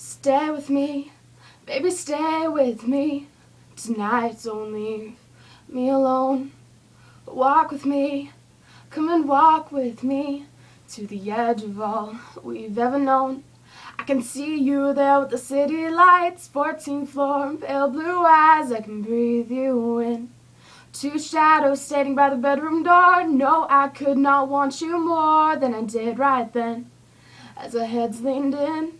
Stay with me, baby, stay with me. Tonight don't leave me alone. Walk with me, come and walk with me to the edge of all we've ever known. I can see you there with the city lights, 14th floor, pale blue eyes, I can breathe you in. Two shadows standing by the bedroom door. No, I could not want you more than I did right then, as our heads leaned in.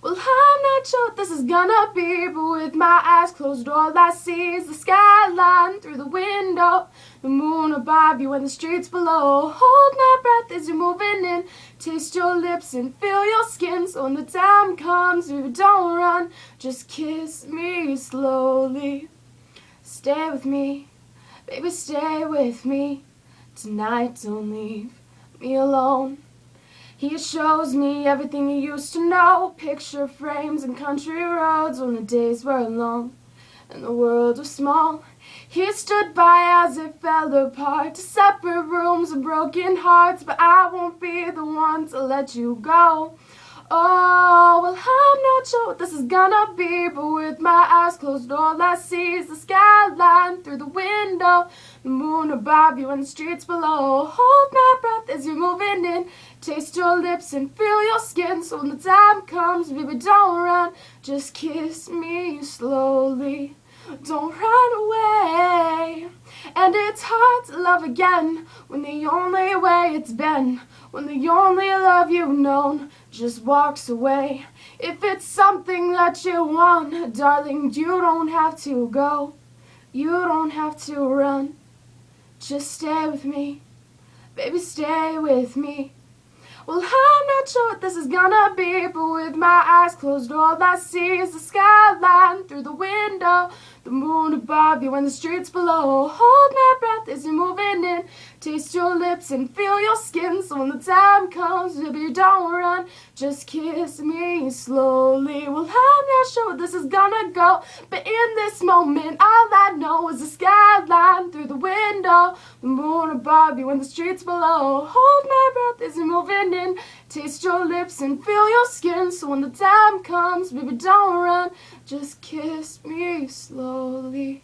Well, I'm not sure what this is gonna be, but with my eyes closed, all I see is the skyline through the window, the moon above you and the streets below. Hold my breath as you're moving in, taste your lips and feel your skin. So when the time comes, baby, don't run, just kiss me slowly. Stay with me, baby, stay with me. Tonight don't leave me alone. He shows me everything you used to know, picture frames and country roads when the days were long and the world was small. He stood by as it fell apart, to separate rooms and broken hearts, but I won't be the one to let you go. Oh, well, I'm not sure what this is gonna be, but with my eyes closed, all I see is the skyline through the window, the moon above you and the streets below. Hold my breath as you're moving in, taste your lips and feel your skin. So when the time comes, baby, don't run, just kiss me slowly. Don't run away. And it's hard to love again when the only way it's been, when the only love you've known just walks away. If it's something that you want, darling, you don't have to go. You don't have to run. Just stay with me, baby, stay with me. Well, I'm not sure what this is gonna be, but with my eyes closed, all I see is the skyline through the window, the moon above you and the streets below. Hold my breath as you're moving in, taste your lips and feel your skin. So when the time comes, baby, don't run, just kiss me slowly. Well, I'm not sure where this is gonna go, but in this moment, all I know is the skyline through the window, the moon above you and the streets below. Hold my breath as you're moving in, taste your lips and feel your skin. So when the time comes, baby, don't run, just kiss me slowly.